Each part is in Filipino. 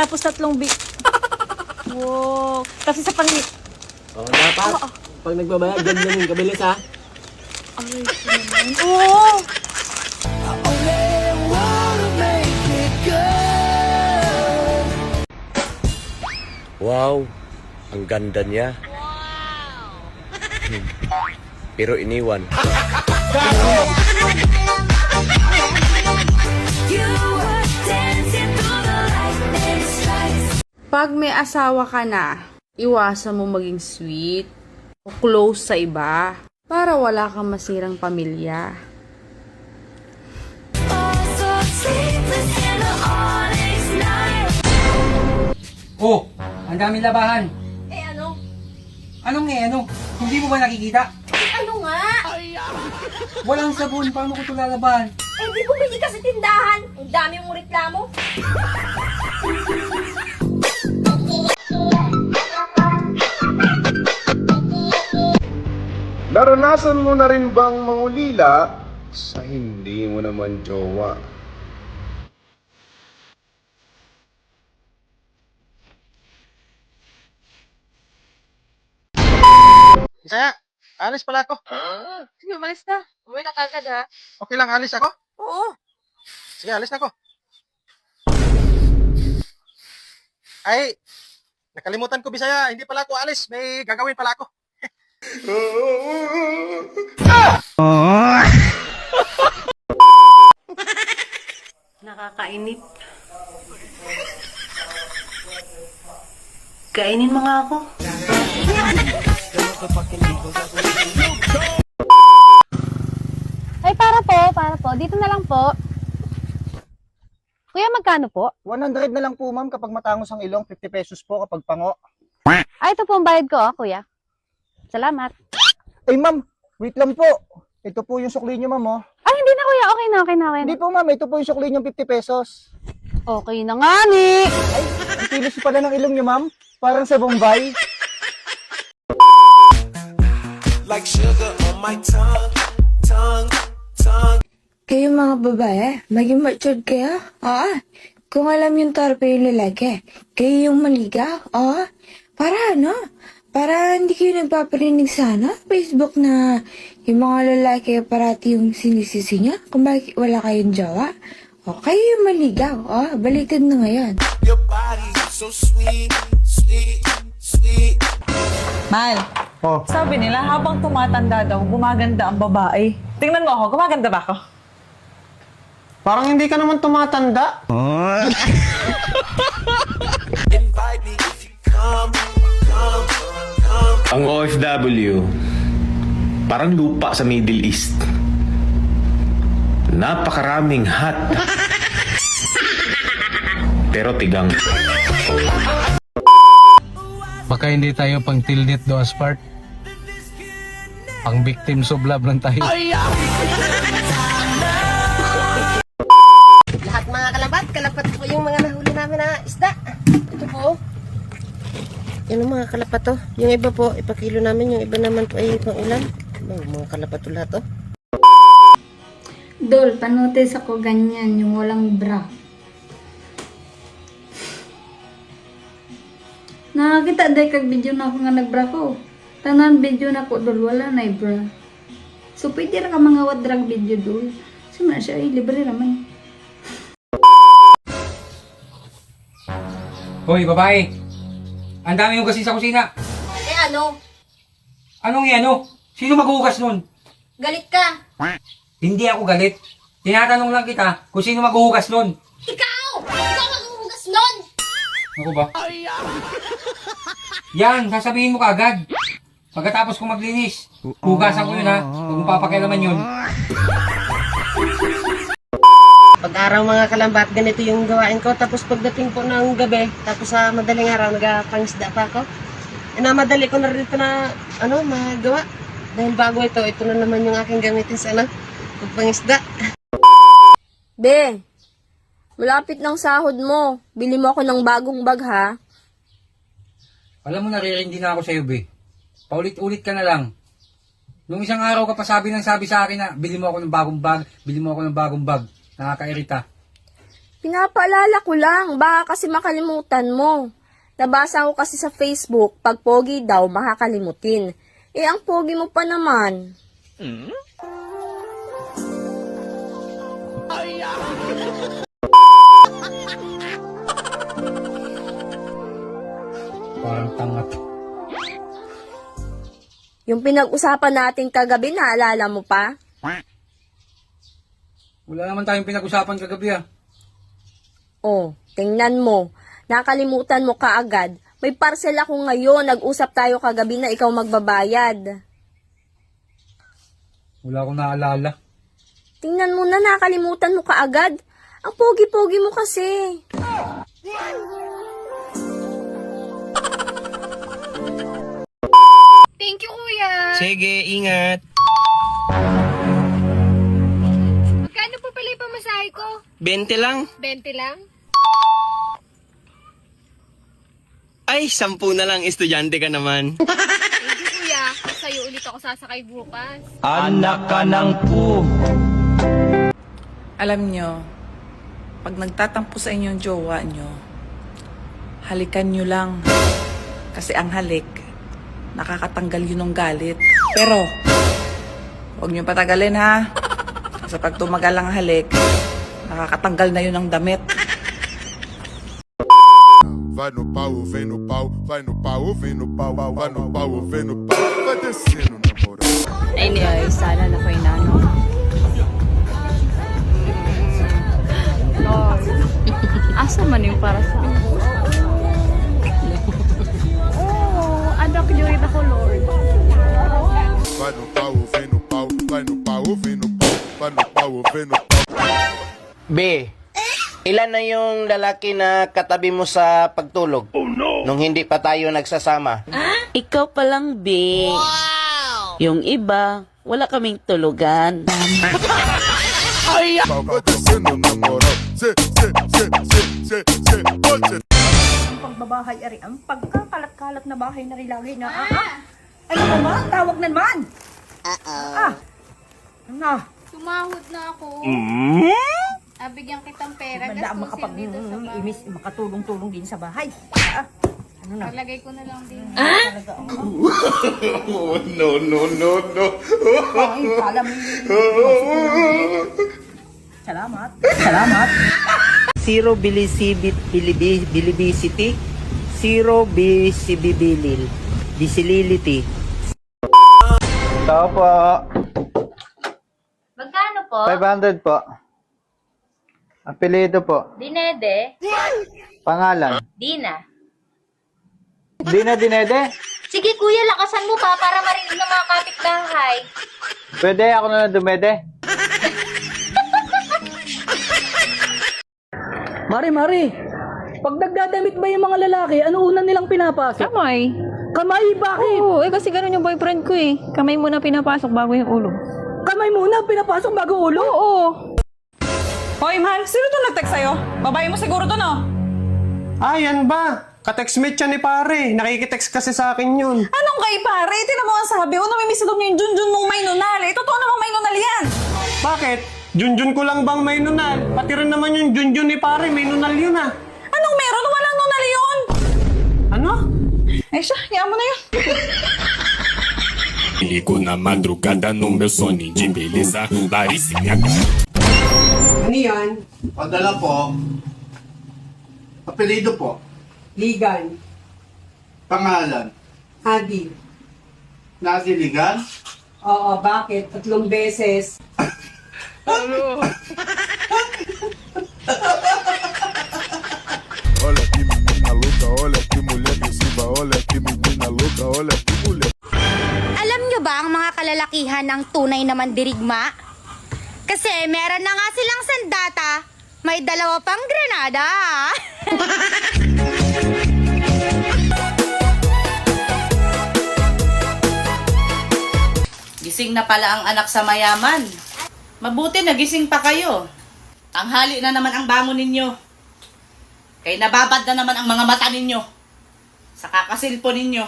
Tapos 3 Wow. Tapos sa pangit. Oh, dapat. Pag nagbabayad, ganyan yung kabilis ha. Ay, naman. Oo. Wow, ang ganda niya. Pero iniwan. Pag may asawa ka na, iwasan mo maging sweet o close sa iba para wala kang masirang pamilya. Oh, ang daming labahan. Eh ano? Anong ano? Hindi mo ba nakikita? Ano nga? Walang sabon, paano ko ito lalaban? Eh di bumili ka sa tindahan. Ang dami mong reklamo. Naranasan mo na rin bang mangulila sa hindi mo naman jowa? Kaya, alis pala ako. Sige, umalis na. Umuwi na kagad ha. Okay lang, alis ako? Oo. Sige, alis na ako. Ay, nakalimutan ko Bisaya. Hindi pala ako alis. May gagawin pala ako. Nakakainip. Kainin mo nga ako. Ay, para po. Dito na lang po. Kuya, magkano po? 100 na lang po, ma'am, kapag matangos ang ilong. 50 pesos po kapag pango. Ay, ito po ang bayad ko, kuya. Salamat. Ay, ma'am, wait lang po. Ito po yung sukli niyo, ma'am, oh. Ay, hindi na, kuya. Okay na. Hindi po, ma'am. Ito po yung sukli niyo, 50 pesos. Okay na nga, ni. Ay, ang tinis pala ng ilong niyo, ma'am. Parang sa Bombay. Like sugar on my tongue. Kayo mga babae, maging matured kayo. Kung alam yung torpe yung lalaki, kayo yung maligaw. Para ano? Para hindi kayo nagpaparinig sana Facebook na yung mga lalaki parati yung sinisisi niya kung bakit wala kayong jowa. Kayo yung maligaw. Baliktad na ngayon. Your body so sweet, sweet, sweet. Mahal, Oh. sabi nila habang tumatanda daw, gumaganda ang babae. Tingnan mo ako, gumaganda ba ako? Parang hindi ka naman tumatanda. Invite me if you come. Ang OFW, parang lupa sa Middle East. Napakaraming hot. Pero tigang. Baka hindi tayo pang tilnit do aspart. Pang victims of love lang tayo. Lahat mga kalapat po yung mga nahuli namin na isda. Ito po. Yan ang mga kalapat to. Yung iba po, ipakilo namin. Yung iba naman po ay pang ulam. Mga kalapat to lahat to. Dol, panotis ako ganyan, yung walang bra. Nakakita dahil kag video na ako nga nagbra ko. Tanan video na ko, dol, wala na bra. So, pwede ra ka mga wadrag video, dol. Sino na siya, libre naman. Hoy, babae. Ang dami mo kasi sa kusina. Eh ano? Anong ano? Sino maghuhugas nun? Galit ka? Hindi ako galit. Tinatanong lang kita kung sino maghuhugas nun. Ikaw! Ikaw maghuhugas nun! Ako ba? Yan, sasabihin mo kaagad. Pagkatapos ko maglinis, hugasan ko yun ha. Huwag mong papakialaman yun. Pag-araw mga kalambat, ganito yung gawain ko. Tapos pagdating po ng gabi, tapos sa madaling araw, nagapangisda pa ako. Madali ko na rin ito na magawa. Dahil bago ito na naman yung aking gamitin sa pagpangisda. Be, malapit ng sahod mo. Bili mo ako ng bagong bag, ha? Alam mo, naririndi na ako sa'yo, be. Paulit-ulit ka na lang. Nung isang araw ka pa sabi sa akin na, bili mo ako ng bagong bag, bili mo ako ng bagong bag. Nakakairita. Pinapaalala ko lang, baka kasi makalimutan mo. Nabasa ko kasi sa Facebook, pag pogi daw, makakalimutin. Eh, ang pogi mo pa naman. Parang tangat. Yung pinag-usapan natin kagabi, naalala mo pa? Wala naman tayong pinag-usapan kagabi ah. Oh, tingnan mo. Nakalimutan mo kaagad. May parcel ako ngayon. Nag-usap tayo kagabi na ikaw magbabayad. Wala akong naalala. Tingnan mo na, nakalimutan mo kaagad. Ang pogi-pogi mo kasi. Thank you, kuya. Sige, ingat. Magkano po pala yung pamasahe ko? 20 lang. 20 lang? Ay, 10 na lang. Estudyante ka naman. Thank you, kuya. Sa'yo ulit ako sasakay bukas. Anak ka ng po. Alam nyo, pag nagtatampo sa inyong jowa nyo, halikan nyo lang. Kasi ang halik, nakakatanggal yun ng galit. Pero, huwag nyo patagalin ha. Kasi pag tumagal ang halik, nakakatanggal na yun ng damit. Vai no pau, vem no pau, vai no pau, vem no pau, vai no pau, vem no pau, vai descendo na moral. Ay, guys, sana na kayo na, no? Lord, asa man yung para sa ako? Oh, anak nyo rin ako, Lord. Vai no pau, vem no pau, vai no pau, vem no pau, vai no pau, vem no pau. B, ilan na yung lalaki na katabi mo sa pagtulog? Oh no! Nung hindi pa tayo nagsasama. Ikaw pa lang, B. Wow! Yung iba, wala kaming tulugan. Vai descendo na moral. Ang pagbabahay ari, ang pagkakalat-kalat na bahay na rilagay na, ano naman? Tawag na naman! Ano? Tumahod na ako. Bigyan kitang pera. Banda ang Gastusin dito sa bahay. imis, makatulong-tulong din sa bahay. Ano na? Palagay ko na lang din. No, no, no, no. Ay, kala mo Salamat. Salamat. Zero bilibisity. Zero bisibilil. Bisilility. Tao po. Magkano po? 500 po. Apelido po. Dinede? Pangalan. Dina. Dina Dinede. Sige kuya, lakasan mo pa para marinig ng mga kapitbahay. Pwede ako na dumede. Mari. Pag nagdadamit ba yung mga lalaki, ano una nilang pinapasok? Kamay. Kamay, bakit? Oo, kasi ganun yung boyfriend ko eh. Kamay muna pinapasok bago yung ulo. Kamay muna, pinapasok bago ulo? Oo. Hoy, man, sino to nag-text sa'yo? Babae mo siguro to, no? Ah, yan ba? Ka-textmate siya ni pare. Nakikitext kasi sa akin yun. Anong kay pare? Tinan mo ang sabi ko, namimisadog niya yung Junjun mong may nunal. Eh, totoo namang may nunal yan. Bakit? Junjun ko lang bang may nunal? Pati rin naman yung Junjun ni pare, may nunal yun ah. Anong meron? Walang nunal yun. Ano? Eh siya, hiya mo na yun. Ligo na madrugada no meu sono de beleza, Laricinha. Ano yan? Padala po. Apelido po. Ligan. Pangalan. Hadi. Naziligan. Oo, bakit? 3 beses. Olha que menina louca, olha que mulher agressiva, olha que menina louca, olha que mulher. Alam nyo ba ang mga kalalakihan ng tunay na mandirigma? Kasi meron na nga silang sandata, may 2 pang granada. Gising na pala ang anak sa mayaman. Mabuti nagising pa kayo. Tanghali na naman ang bangon ninyo. Kaya nababad na naman ang mga mata ninyo. Sa kakasilpo ninyo.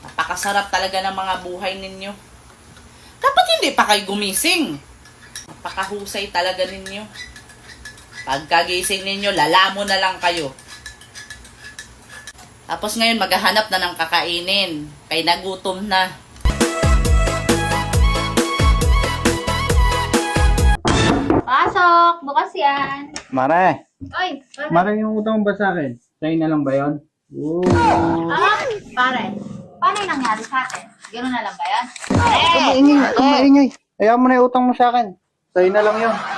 Napakasarap talaga ng mga buhay ninyo. Dapat hindi pa kayo gumising. Napakahusay talaga ninyo. Pagkagising ninyo, lalamo na lang kayo. Tapos ngayon, maghahanap na ng kakainin. Kay nagutom na. Pasok! Bukas yan! Mare, Oy, pare! Mare, yung utang mo ba sa akin? Sa'yo na lang ba yun? Pare, paano yung nangyari sa akin? Gano'n na lang ba yan? Maingay. Ayaw mo na yung utang mo sa akin. Sa'yo na lang yun.